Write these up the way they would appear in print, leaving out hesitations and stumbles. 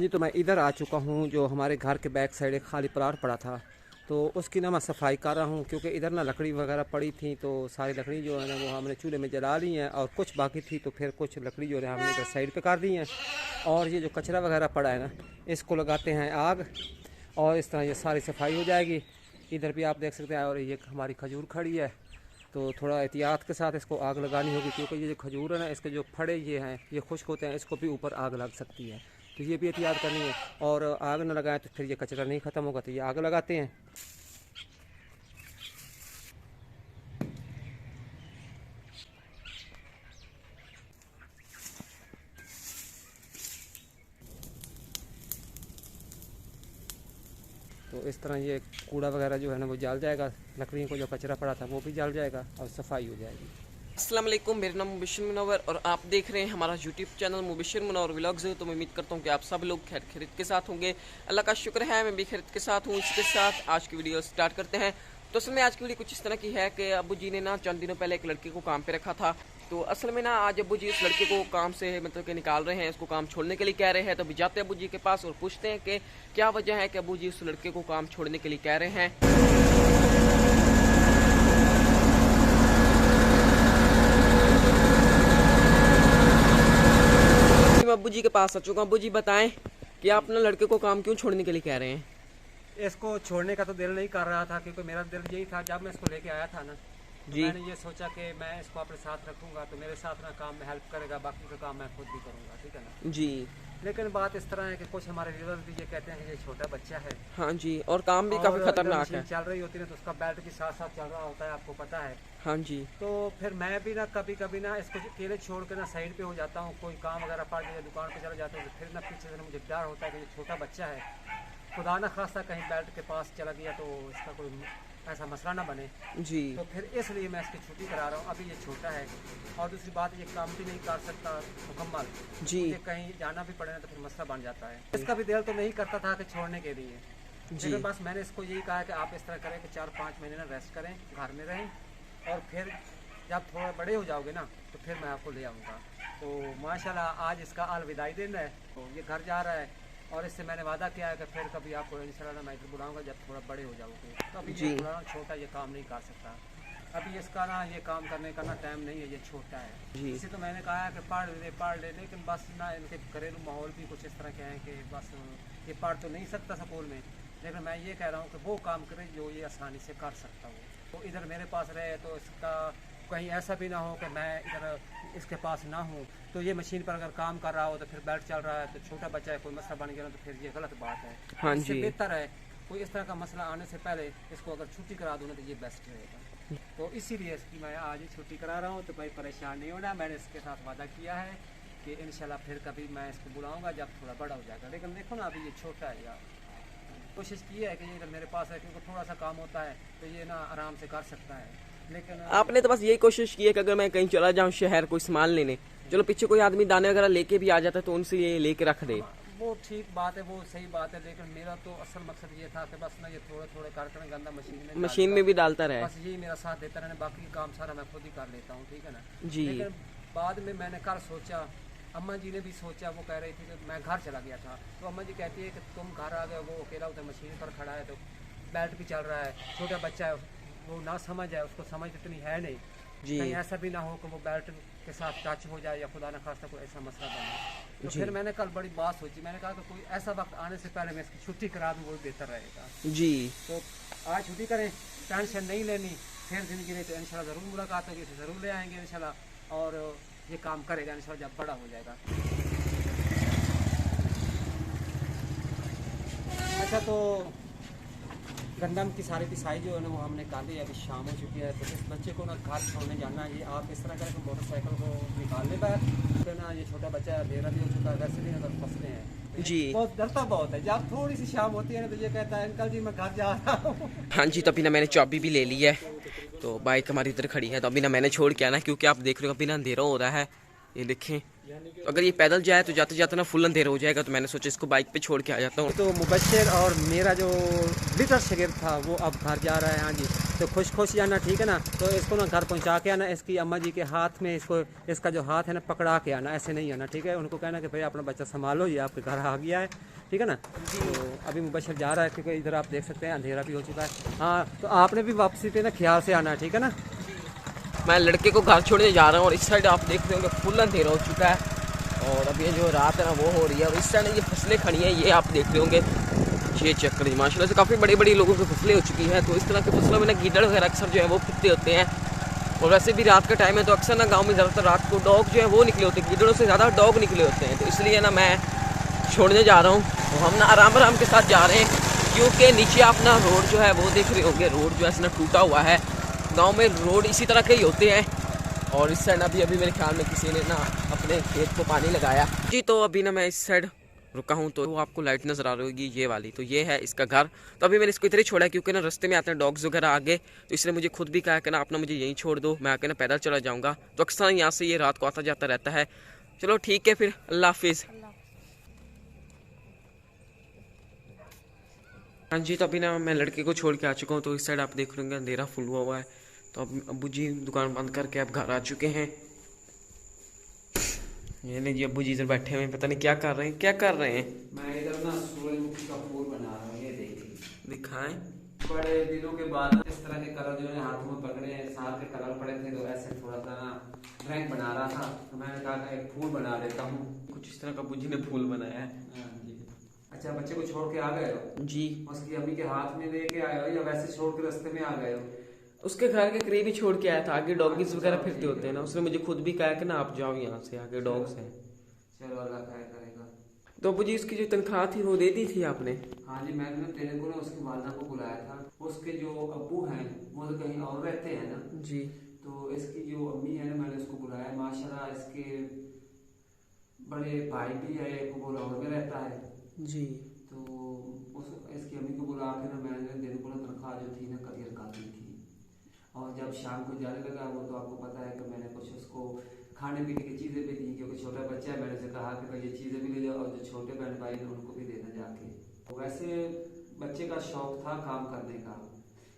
जी तो मैं इधर आ चुका हूँ। जो हमारे घर के बैक साइड एक खाली प्लाट पड़ा था, तो उसकी ना मैं सफाई कर रहा हूँ, क्योंकि इधर ना लकड़ी वगैरह पड़ी थी। तो सारी लकड़ी जो है ना वो हमने चूल्हे में जला ली हैं, और कुछ बाकी थी तो फिर कुछ लकड़ी जो है हमने इधर साइड पे कर दी है। और ये जो कचरा वगैरह पड़ा है ना, इसको लगाते हैं आग, और इस तरह ये सारी सफाई हो जाएगी। इधर भी आप देख सकते हैं। और ये हमारी खजूर खड़ी है, तो थोड़ा एहतियात के साथ इसको आग लगानी होगी, क्योंकि ये जो खजूर है ना, इसके जो फड़े ये हैं ये खुश्क होते हैं, इसको भी ऊपर आग लग सकती है। तो ये भी एहतियात करनी है। और आग न लगाएं तो फिर ये कचरा नहीं ख़त्म होगा, तो ये आग लगाते हैं। तो इस तरह ये कूड़ा वगैरह जो है ना वो जल जाएगा, लकड़ियों को जो कचरा पड़ा था वो भी जल जाएगा, और सफाई हो जाएगी। अस्सलाम वालेकुम, मेरा नाम मुबशिर मुनव्वर और आप देख रहे हैं हमारा YouTube channel Mubashir Munawwar vlogs. तो मैं उम्मीद करता हूं कि आप सब लोग खैर खैरियत के साथ होंगे। अल्लाह का शुक्र है मैं भी खैरियत के साथ हूं। इसके साथ आज की वीडियो स्टार्ट करते हैं। तो असल में आज की वीडियो कुछ इस तरह की है कि अब्बू जी ने ना चंद दिनों पहले एक लड़के को काम पे रखा था। तो असल में ना आज अब्बू जी इस लड़के को काम से मतलब कि निकाल रहे हैं, इसको काम छोड़ने के लिए कह रहे हैं। तो अभी जाते हैं अब्बू जी के पास और पूछते हैं कि क्या वजह है कि अब्बू जी उस लड़के को काम छोड़ने के लिए कह रहे हैं। मैं अब्बू जी के पास आ चुका हूँ। अब्बू जी बताएं कि आप अपने लड़के को काम क्यों छोड़ने के लिए कह रहे हैं। इसको छोड़ने का तो दिल नहीं कर रहा था, क्योंकि मेरा दिल यही था। जब मैं इसको लेके आया था ना, तो जी। मैंने ये सोचा कि मैं इसको अपने साथ रखूंगा, तो मेरे साथ ना काम में हेल्प करेगा, बाकी का काम मैं खुद भी करूंगा, ठीक है ना। जी। लेकिन बात इस तरह है कि कुछ हमारे व्यूअर्स भी ये कहते हैं कि ये छोटा बच्चा है, हाँ जी, और काम भी काफी खतरनाक है। चल रही होती है तो उसका बेल्ट भी साथ साथ चल रहा होता है, आपको पता है। हाँ जी। तो फिर मैं भी ना कभी कभी ना इसको अकेले छोड़ के ना साइड पे हो जाता हूँ, कोई काम वगैरह पड़ जाए, दुकान पे चला जाता हूँ, तो फिर ना पीछे से मुझे डर होता है कि ये छोटा बच्चा है, खुदा ना खास्ता कहीं बेल्ट के पास चला गया तो इसका कोई ऐसा मसला ना बने। जी। तो फिर इसलिए मैं इसकी छुट्टी करा रहा हूँ। अभी ये छोटा है, और दूसरी बात ये काम भी नहीं कर सकता मुकम्मल। जी। मुझे कहीं जाना भी पड़े ना तो फिर मसला बन जाता है। इसका भी दिल तो नहीं करता था कि छोड़ने के लिए, लेकिन बस मैंने इसको यही कहा कि आप इस तरह करें कि 4-5 महीने ना रेस्ट करें, घर में रहें, और फिर जब थोड़ा बड़े हो जाओगे ना तो फिर मैं आपको ले आऊँगा। तो माशाल्लाह आज इसका अलविदाई दिन है, तो ये घर जा रहा है, और इससे मैंने वादा किया है कि फिर कभी आपको इंशाल्लाह मैं इधर बुलाऊंगा जब थोड़ा बड़े हो जाओगे। तो अभी ये थोड़ा छोटा ये काम नहीं कर सकता, अभी इसका ना ये काम करने का ना टाइम नहीं है, ये छोटा है। इसे तो मैंने कहा है कि पढ़ ले, लेकिन बस ना इनके घरेलू माहौल भी कुछ इस तरह के हैं कि बस ये पढ़ तो नहीं सकता स्कूल में, लेकिन मैं ये कह रहा हूँ कि वो काम करे जो ये आसानी से कर सकता हो। तो इधर मेरे पास रहे तो इसका कहीं ऐसा भी ना हो कि मैं इधर इसके पास ना हूँ, तो ये मशीन पर अगर काम कर रहा हो तो फिर बेल्ट चल रहा है तो छोटा बच्चा है, कोई मसला बन गया ना तो फिर ये गलत बात है। हाँ इससे जी। बेहतर है कोई इस तरह का मसला आने से पहले इसको अगर छुट्टी करा दूँ ना तो ये बेस्ट रहेगा। तो इसीलिए इसकी मैं आज ही छुट्टी करा रहा हूँ। तो भाई परेशान नहीं होना, मैंने इसके साथ वादा किया है कि इंशाल्लाह फिर कभी मैं इसको बुलाऊँगा जब थोड़ा बड़ा हो जाएगा। लेकिन देखो ना अभी ये छोटा है यार, कोशिश की है कि ये मेरे पास है, क्योंकि थोड़ा सा काम होता है तो ये ना आराम से कर सकता है। लेकिन आपने तो बस यही कोशिश की है कि अगर मैं कहीं चला जाऊँ शहर कोई सामान लेने, चलो पीछे कोई आदमी दाने वगैरह लेके भी आ जाता है तो उनसे ये लेके रख दे। वो ठीक बात है, वो सही बात है, लेकिन मेरा तो असल मकसद ये था कि बस ना ये थोड़े थोड़े करके गंदा मशीन में भी डालता रहे। बस यही मेरा साथ देता रहने, बाकी काम सारा मैं खुद ही कर लेता हूँ, ठीक है ना जी। लेकिन बाद में मैंने कल सोचा, अम्मा जी ने भी सोचा, वो कह रही थी कि मैं घर चला गया था, तो अम्मा जी कहती है कि तुम घर आ गए, वो अकेला उधर मशीन पर खड़ा है, तो बेल्ट भी चल रहा है, छोटा बच्चा है, वो ना समझ है, उसको समझ इतनी है नहीं। जी। कहीं ऐसा भी ना हो कि वो बेल्ट के साथ टच हो जाए या खुदा न खास्ता कोई ऐसा मसला बने। तो फिर मैंने कल बड़ी बात सोची, मैंने कहा कि कोई ऐसा वक्त आने से पहले मैं इसकी छुट्टी करा दूँ, वो बेहतर रहेगा। जी। तो आज छुट्टी करें, टेंशन नहीं लेनी, फिर जिंदगी में तो इंशाल्लाह ज़रूर मुलाकात होगी, इसे ज़रूर ले आएंगे इंशाल्लाह, और ये काम करेगा इंशाल्लाह जब बड़ा हो जाएगा। अच्छा, तो गंदम की सारी पिसाई जो है ना वो हमने कर ली है, अभी शाम हो चुकी है। तो इस बच्चे को ना घर छोड़ने जाना है, ये आप इस तरह करें कि मोटरसाइकिल को निकालने पर तो ना ये छोटा बच्चा देरा भी हो चुका है, वैसे भी अगर फंसते हैं जी। बहुत डरता बहुत है। जब थोड़ी सी शाम होती है ना तो ये कहता है अंकल जी मैं घर जा रहा हूँ। हाँ जी, तो अभी ना मैंने चाबी भी ले ली है, तो बाइक हमारी इधर खड़ी है, तो अभी ना मैंने छोड़ के आना, क्योंकि आप देख रहे हो अभी ना अंधेरा हो रहा है, ये देखें, तो अगर ये पैदल जाए तो जाते जाते ना फुल अंधेरा हो जाएगा, तो मैंने सोचा इसको बाइक पे छोड़ के आ जाता हूँ। तो मुबशर और मेरा जो लिटर शगिर्द था वो अब घर जा रहा है। हाँ जी, तो खुश खुश जाना, ठीक है ना। तो इसको ना घर पहुंचा के आना, इसकी अम्मा जी के हाथ में इसको, इसका जो हाथ है ना पकड़ा के आना, ऐसे नहीं आना, ठीक है। उनको कहना कि भाई अपना बच्चा संभालो, ये आपके घर आ गया है, ठीक है ना। तो अभी मुबशर जा रहा है क्योंकि इधर आप देख सकते हैं अंधेरा भी हो चुका है। हाँ, तो आपने भी वापसी पे ना ख्याल से आना, ठीक है ना। मैं लड़के को घर छोड़ने जा रहा हूँ और इस साइड आप देख रहे होंगे फुल अंधेरा हो चुका है और अभी जो रात है ना वो हो रही है। और इस साइड ये फसलें खड़ी हैं, ये आप देख रहे होंगे, ये चेक करिए माशाल्लाह से काफ़ी बड़ी बड़ी लोगों की फसलें हो चुकी हैं। तो इस तरह की फसलों में ना गीदड़ वगैरह अक्सर जो है वो फिरते होते हैं। और वैसे भी रात का टाइम है तो अक्सर ना गाँव में ज़्यादातर रात को डॉग जो है वो निकले होते हैं, गीदड़ों से ज़्यादा डॉग निकले होते हैं। तो इसलिए ना मैं छोड़ने जा रहा हूँ। तो हम ना आराम आराम के साथ जा रहे हैं क्योंकि नीचे आप ना रोड जो है वो देख रहे होंगे, रोड जो है ना टूटा हुआ है। गाँव में रोड इसी तरह के ही होते हैं। और इस साइड अभी मेरे ख्याल में किसी ने ना अपने खेत को पानी लगाया जी। तो अभी ना मैं इस साइड रुका हूँ, तो वो आपको लाइट नज़र आ रही होगी ये वाली, तो ये है इसका घर। तो अभी मैंने इसको इधर ही छोड़ा है क्योंकि ना रास्ते में आते हैं डॉग्स वगैरह आगे, तो इसने मुझे खुद भी कहा कि ना अपना मुझे यहीं छोड़ दो, मैं आके ना पैदल चला जाऊँगा। तो अक्सर यहाँ से ये रात को आता जाता रहता है। चलो ठीक है फिर, अल्लाह हाफिज़। हाँ जी, तो अभी ना मैं लड़के को छोड़ के आ चुका हूँ। तो इस साइड आप देख रहे होंगे अंधेरा फुल हुआ है। तो अब अब्बू जी दुकान बंद करके अब घर आ चुके हैं। ये नहीं जी, अब्बू जी इधर बैठे हुए हैं, पता नहीं क्या कर रहे हैं, क्या कर रहे हैं। मैं इधर ना सूरजमुखी का फूल बना रहा हूँ, ये देखिए। दिखाएं। बड़े दिनों के बाद इस तरह के कलर जो है हाथों में पकड़े हैं, साल के कलर पड़े थे, तो ऐसे थोड़ा सा ना ड्राइंग बना रहा था, तो मैंने कहा कि एक फूल बना लेता हूँ। कुछ इस तरह का अब्बू जी ने फूल बनाया है। अच्छा, बच्चे को छोड़ के आ गए हो जी। उसकी अम्मी के हाथ में दे के आए हो या वैसे छोड़ के रास्ते में आ गए हो? उसके घर के करीब ही छोड़ के आया था, आगे डॉगीज वगैरह फिरते होते हैं ना, उसने मुझे खुद भी कहा कि ना आप जाओ यहाँ से, आगे डॉग्स हैं। चलो अल्लाह खैर करेगा। तो अब्बू जी उसकी जो तनख्वाह थी वो दे दी थी आपने? हाँ जी, मैंने ना तेरे को ना उसकी वालदा को बुलाया था। उसके जो अब्बू हैं वो तो कहीं और रहते हैं ना जी। तो इसकी जो अम्मी है ना, मैंने उसको बुलाया। माशाल्लाह इसके बड़े भाई भी है, एक वो लाहौर में रहता है जी। तो उस इसकी अम्मी को बुला के ना मैंने दिन को ना तनख्वाह जो थी ना कलियर कर दी थी। और जब शाम को जाने लगा वो तो आपको पता है कि मैंने कुछ उसको खाने पीने की चीज़ें भी दी क्योंकि छोटा बच्चा है। मैंने उसे कहा कि भाई ये चीज़ें भी ले जाओ और जो छोटे बहन भाई हैं उनको भी देना जाके। तो वैसे बच्चे का शौक था काम करने का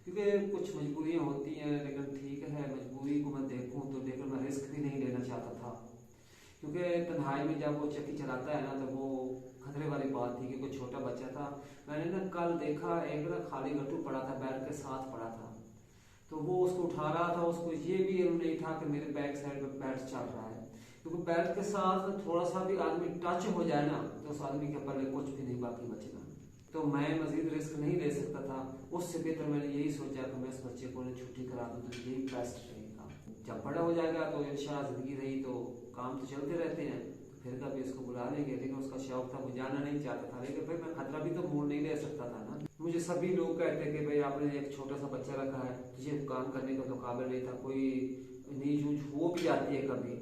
क्योंकि कुछ मजबूरियाँ होती हैं, लेकिन ठीक है मजबूरी को मैं देखूँ तो लेकिन मैं रिस्क भी नहीं लेना चाहता था क्योंकि तन्हाई में जब वो चक्की चलाता है ना तो वो खतरे वाली बात थी क्योंकि छोटा बच्चा था। मैंने ना कल देखा एक ना खाली गट्टू पड़ा था, बैग के साथ पड़ा था, तो वो उसको उठा रहा था। उसको ये भी नहीं था कि मेरे बैक साइड में बेल्ट चल रहा है क्योंकि बेल्ट के साथ थोड़ा सा भी आदमी टच हो जाए ना तो उस आदमी के पल्ले कुछ भी नहीं बाकी बचेगा। तो मैं मजीद रिस्क नहीं ले सकता था। उससे बेहतर मैंने यही सोचा कि मैं इस बच्चे को छुट्टी करा दूँ तो यही बेस्ट रहेगा। जब बड़ा हो जाएगा तो इंशाल्लाह जिंदगी रही तो काम तो चलते रहते हैं, तो फिर कभी उसको बुला लेंगे। लेकिन उसका शौक था, वो जाना नहीं चाहता था, लेकिन भाई मैं खतरा भी तो मोड़ नहीं ले सकता था ना। मुझे सभी लोग कहते कि भाई आपने एक छोटा सा बच्चा रखा है, तुझे काम करने का तो काबिल नहीं था। कोई नीच ऊंच हो भी जाती है कभी,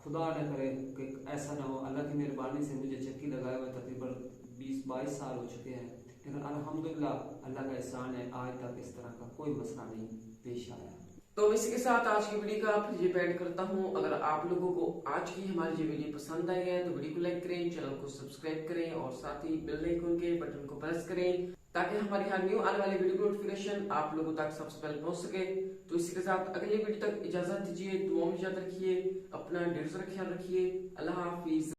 खुदा न करे कि ऐसा ना हो। अल्लाह की मेहरबानी से मुझे चक्की लगाए हुए तकरीबन 20-22 साल हो चुके हैं, लेकिन अल्हम्दुलिल्लाह अल्लाह का एहसान है आज तक इस तरह का कोई मसला नहीं पेश आया। तो इसी के साथ आज की वीडियो का फिर ये एंड करता हूँ। अगर आप लोगों को आज की हमारी ये वीडियो पसंद आई है तो वीडियो को लाइक करें, चैनल को सब्सक्राइब करें और साथ ही बेल आइकन के बटन को प्रेस करें ताकि हमारी हर न्यू आने वाली वीडियो नोटिफिकेशन आप लोगों तक सबसे पहले पहुंच सके। तो इसी के साथ अगली वीडियो तक इजाजत दीजिए, दुआ में याद रखिए, अपना ढेर सारा ख्याल रखिए। अल्लाह हाफिज।